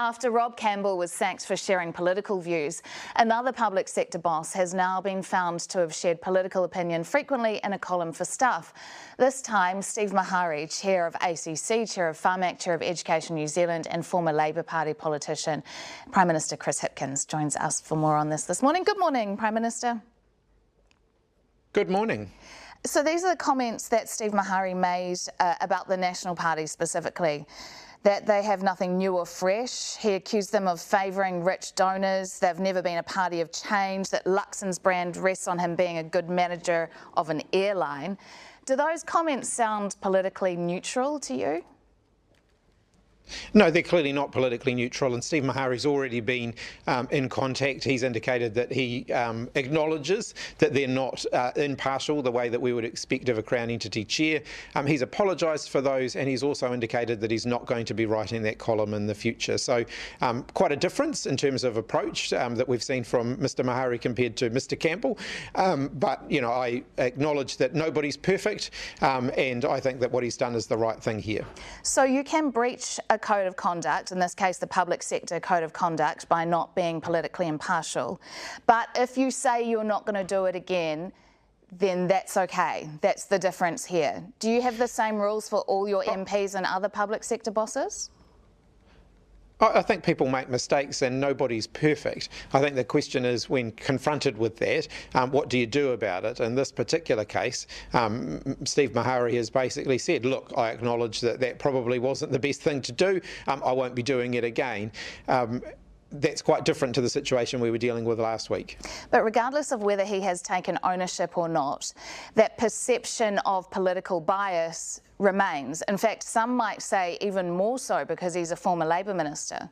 After Rob Campbell was sacked for sharing political views, another public sector boss has now been found to have shared political opinion frequently in a column for Stuff. This time, Steve Mahari, chair of ACC, chair of Pharmac, chair of Education New Zealand and former Labour Party politician, Prime Minister Chris Hipkins, joins us for more on this morning. Good morning, Prime Minister. Good morning. So these are the comments that Steve Mahari made about the National Party specifically, that they have nothing new or fresh. He accused them of favouring rich donors. They've never been a party of change, that Luxon's brand rests on him being a good manager of an airline. Do those comments sound politically neutral to you? No, they're clearly not politically neutral, and Steve Mahari's already been in contact. He's indicated that he acknowledges that they're not impartial the way that we would expect of a Crown entity chair. He's apologised for those, and he's also indicated that he's not going to be writing that column in the future. So quite a difference in terms of approach that we've seen from Mr Mahari compared to Mr Campbell. But, you know, I acknowledge that nobody's perfect, and I think that what he's done is the right thing here. So you can breach a code of conduct, in this case the public sector code of conduct, by not being politically impartial. But if you say you're not going to do it again, then that's okay. That's the difference here. Do you have the same rules for all your MPs and other public sector bosses? I think people make mistakes and nobody's perfect. I think the question is, when confronted with that, what do you do about it? In this particular case, Steve Mahari has basically said, look, I acknowledge that that probably wasn't the best thing to do. I won't be doing it again. That's quite different to the situation we were dealing with last week. But regardless of whether he has taken ownership or not, that perception of political bias remains. In fact, some might say even more so because he's a former Labour minister.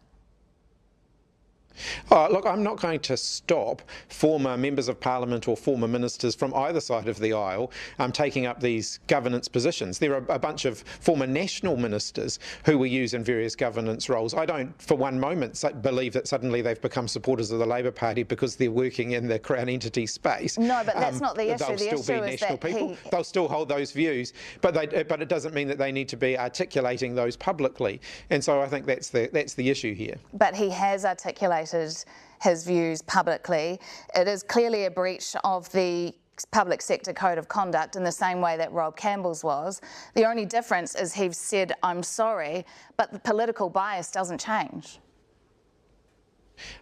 Look, I'm not going to stop former members of parliament or former ministers from either side of the aisle taking up these governance positions. There are a bunch of former national ministers who we use in various governance roles. I don't for one moment believe that suddenly they've become supporters of the Labour Party because they're working in the Crown entity space. No, but that's not the issue. They'll still be national people. They'll still hold those views, but it doesn't mean that they need to be articulating those publicly. And so I think that's the issue here. But he has articulated his views publicly. It is clearly a breach of the public sector code of conduct in the same way that Rob Campbell's was. The only difference is he's said, I'm sorry, but the political bias doesn't change.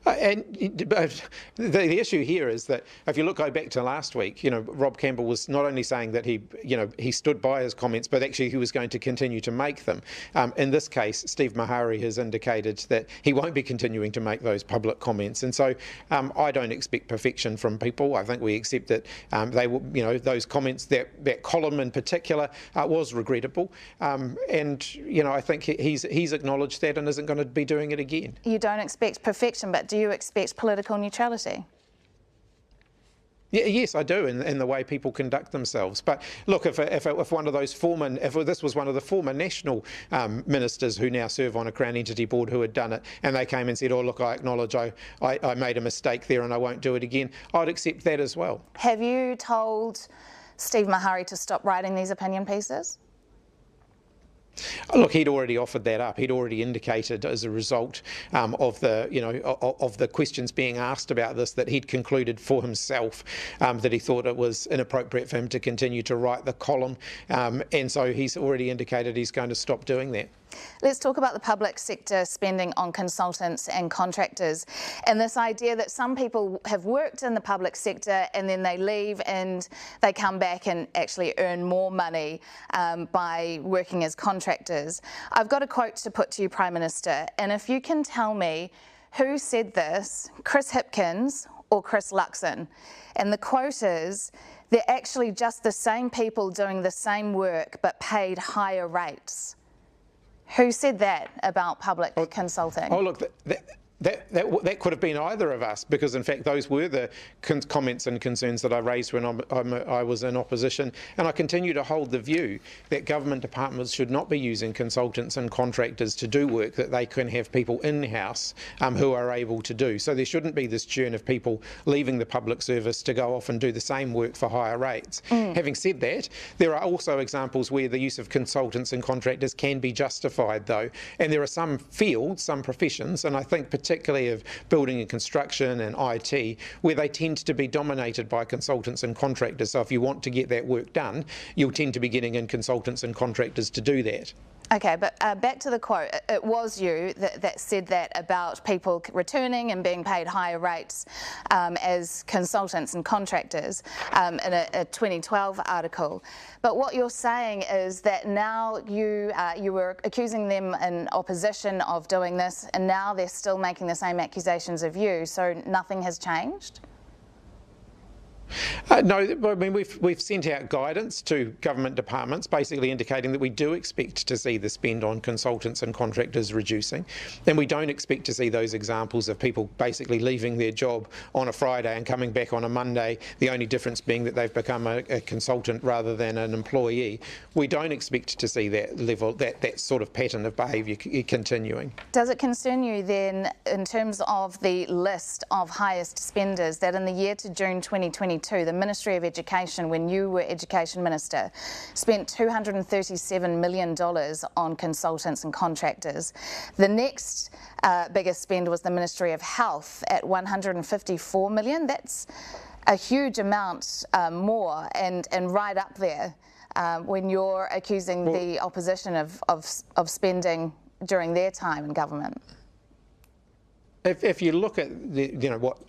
The issue here is that if you go back to last week, you know, Rob Campbell was not only saying that he stood by his comments, but actually he was going to continue to make them. In this case, Steve Mahari has indicated that he won't be continuing to make those public comments, and so I don't expect perfection from people. I think we accept that they will, you know, those comments, that column in particular, was regrettable, and you know, I think he's acknowledged that and isn't going to be doing it again. You don't expect perfection, but do you expect political neutrality? Yeah, yes, I do, in the way people conduct themselves. But look, if this was one of the former national ministers who now serve on a Crown entity board who had done it, and they came and said, oh look, I acknowledge I made a mistake there and I won't do it again, I'd accept that as well. Have you told Steve Mahari to stop writing these opinion pieces? Look, he'd already offered that up. He'd already indicated, as a result of the questions being asked about this, that he'd concluded for himself that he thought it was inappropriate for him to continue to write the column, and so he's already indicated he's going to stop doing that. Let's talk about the public sector spending on consultants and contractors, and this idea that some people have worked in the public sector and then they leave and they come back and actually earn more money by working as contractors. I've got a quote to put to you, Prime Minister, and if you can tell me who said this, Chris Hipkins or Chris Luxon. And the quote is, they're actually just the same people doing the same work but paid higher rates. Who said that about public consulting? Oh, look, That could have been either of us, because in fact those were the comments and concerns that I raised when I was in opposition, and I continue to hold the view that government departments should not be using consultants and contractors to do work that they can have people in-house who are able to do. So there shouldn't be this churn of people leaving the public service to go off and do the same work for higher rates. Having said that, there are also examples where the use of consultants and contractors can be justified though, and there are some fields, some professions, and I think particularly of building and construction and IT, where they tend to be dominated by consultants and contractors. So if you want to get that work done, you'll tend to be getting in consultants and contractors to do that. Okay, but back to the quote. It was you that said that about people returning and being paid higher rates as consultants and contractors in a 2012 article. But what you're saying is that now you were accusing them in opposition of doing this, and now they're still making the same accusations of you, so nothing has changed? No, I mean we've sent out guidance to government departments basically indicating that we do expect to see the spend on consultants and contractors reducing, and we don't expect to see those examples of people basically leaving their job on a Friday and coming back on a Monday, the only difference being that they've become a consultant rather than an employee. We don't expect to see that level, that sort of pattern of behaviour continuing. Does it concern you then, in terms of the list of highest spenders, that in the year to June 2022, the Ministry of Education, when you were Education Minister, spent $237 million on consultants and contractors? The next biggest spend was the Ministry of Health at $154 million. That's a huge amount more, and right up there when you're accusing the opposition of spending during their time in government. If you look at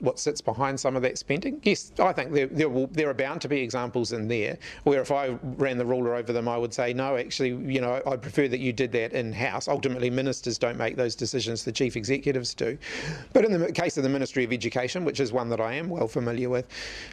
what sits behind some of that spending, yes, I think there are bound to be examples in there where if I ran the ruler over them, I would say no. Actually, I prefer that you did that in-house. Ultimately, ministers don't make those decisions; the chief executives do. But in the case of the Ministry of Education, which is one that I am well familiar with,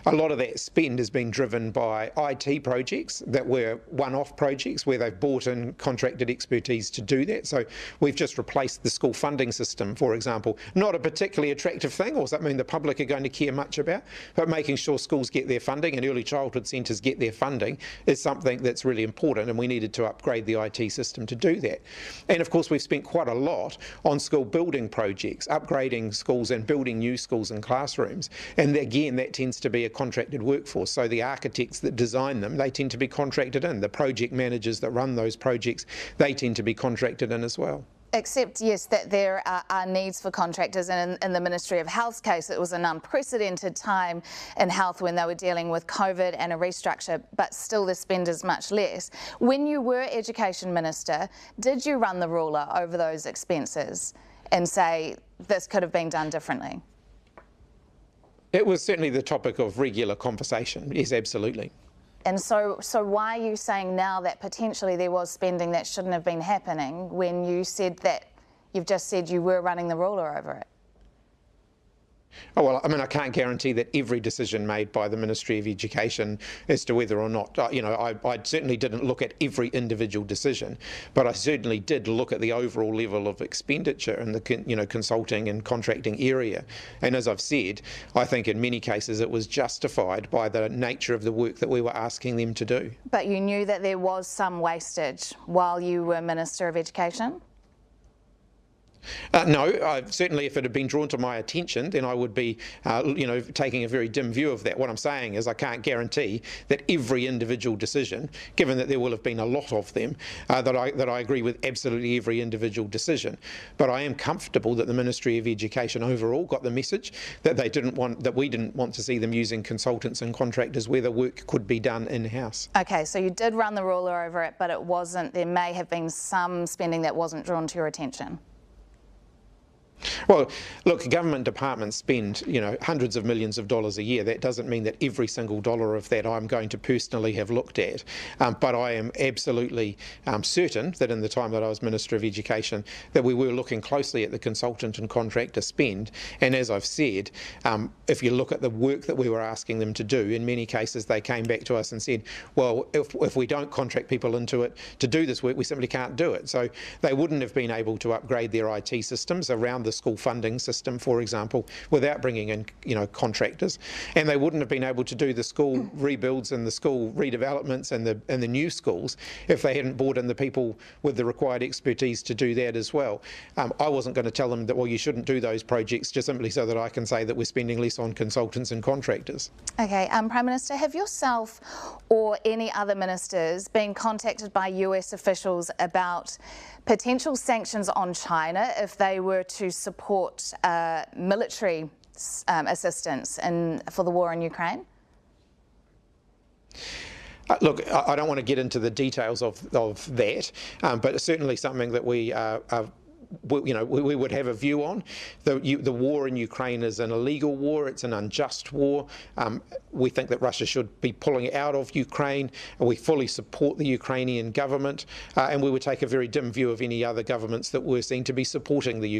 a lot of that spend has been driven by IT projects that were one-off projects where they've brought in contracted expertise to do that. So we've just replaced the school funding system, for example. Not a particularly attractive thing, or something the public are going to care much about, but making sure schools get their funding and early childhood centres get their funding is something that's really important, and we needed to upgrade the IT system to do that. And of course we've spent quite a lot on school building projects, upgrading schools and building new schools and classrooms, and again that tends to be a contracted workforce. So the architects that design them, they tend to be contracted in. The project managers that run those projects, they tend to be contracted in as well. Except, yes, that there are needs for contractors, and in the Ministry of Health's case, it was an unprecedented time in health when they were dealing with COVID and a restructure, but still the spend is much less. When you were Education Minister, did you run the ruler over those expenses and say this could have been done differently? It was certainly the topic of regular conversation, yes, absolutely. And so why are you saying now that potentially there was spending that shouldn't have been happening when you said that you've just said you were running the ruler over it? Oh, well, I mean, I can't guarantee that every decision made by the Ministry of Education as to whether or not, I certainly didn't look at every individual decision, but I certainly did look at the overall level of expenditure in the, consulting and contracting area. And as I've said, I think in many cases it was justified by the nature of the work that we were asking them to do. But you knew that there was some wastage while you were Minister of Education? No, certainly if it had been drawn to my attention, then I would be, taking a very dim view of that. What I'm saying is I can't guarantee that every individual decision, given that there will have been a lot of them, that I agree with absolutely every individual decision. But I am comfortable that the Ministry of Education overall got the message that we didn't want to see them using consultants and contractors where the work could be done in-house. Okay, so you did run the ruler over it, but it wasn't. There may have been some spending that wasn't drawn to your attention. Well, look, government departments spend, hundreds of millions of dollars a year. That doesn't mean that every single dollar of that I'm going to personally have looked at. But I am absolutely certain that in the time that I was Minister of Education, that we were looking closely at the consultant and contractor spend. And as I've said, if you look at the work that we were asking them to do, in many cases they came back to us and said, well, if we don't contract people into it to do this work, we simply can't do it. So they wouldn't have been able to upgrade their IT systems around the school funding system, for example, without bringing in, contractors. And they wouldn't have been able to do the school rebuilds and the school redevelopments and the new schools if they hadn't brought in the people with the required expertise to do that as well. I wasn't going to tell them that, well, you shouldn't do those projects just simply so that I can say that we're spending less on consultants and contractors. Okay, Prime Minister, have yourself or any other ministers been contacted by US officials about potential sanctions on China if they were to support military assistance for the war in Ukraine? Look, I don't want to get into the details of that, but it's certainly something that we would have a view on. The war in Ukraine is an illegal war, it's an unjust war. We think that Russia should be pulling out of Ukraine, and we fully support the Ukrainian government, and we would take a very dim view of any other governments that were seen to be supporting the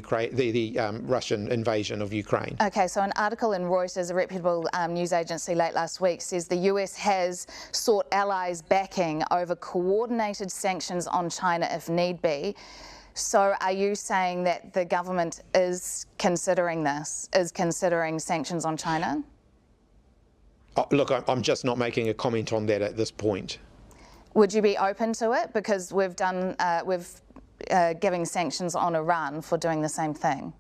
Russian invasion of Ukraine. Okay, so an article in Reuters, a reputable news agency, late last week says the US has sought allies' backing over coordinated sanctions on China if need be. So are you saying that the government is considering sanctions on China? Look, I'm just not making a comment on that at this point. Would you be open to it? Because we've giving sanctions on Iran for doing the same thing.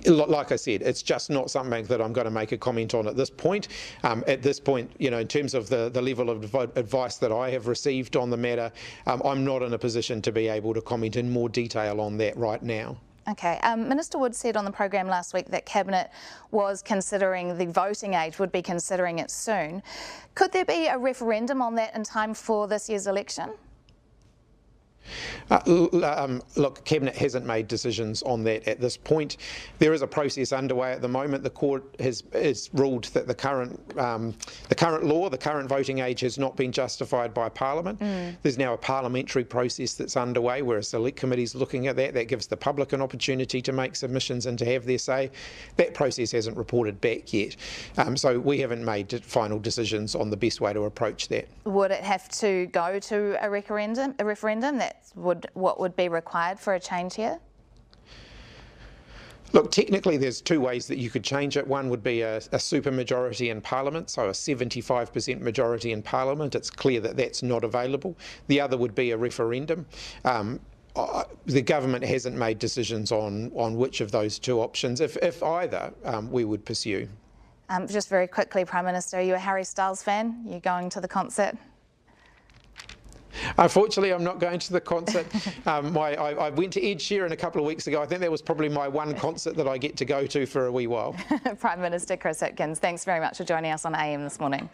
Like I said, it's just not something that I'm going to make a comment on at this point. At this point, in terms of the level of advice that I have received on the matter, I'm not in a position to be able to comment in more detail on that right now. Okay. Minister Wood said on the program last week that Cabinet was considering the voting age, would be considering it soon. Could there be a referendum on that in time for this year's election? Look, Cabinet hasn't made decisions on that at this point. There is a process underway at the moment. The court has ruled that the current law, the current voting age, has not been justified by Parliament. There's now a parliamentary process that's underway where a select committee is looking at that. That gives the public an opportunity to make submissions and to have their say. That process hasn't reported back yet. So we haven't made final decisions on the best way to approach that. Would it have to go to a referendum? What would be required for a change here? Look, technically there's two ways that you could change it. One would be a super majority in Parliament, so a 75% majority in Parliament. It's clear that that's not available. The other would be a referendum. The government hasn't made decisions on which of those two options, if either, we would pursue. Just very quickly, Prime Minister, are you a Harry Styles fan? Are you going to the concert? Unfortunately, I'm not going to the concert. I went to Ed Sheeran a couple of weeks ago. I think that was probably my one concert that I get to go to for a wee while. Prime Minister Chris Hipkins, thanks very much for joining us on AM this morning.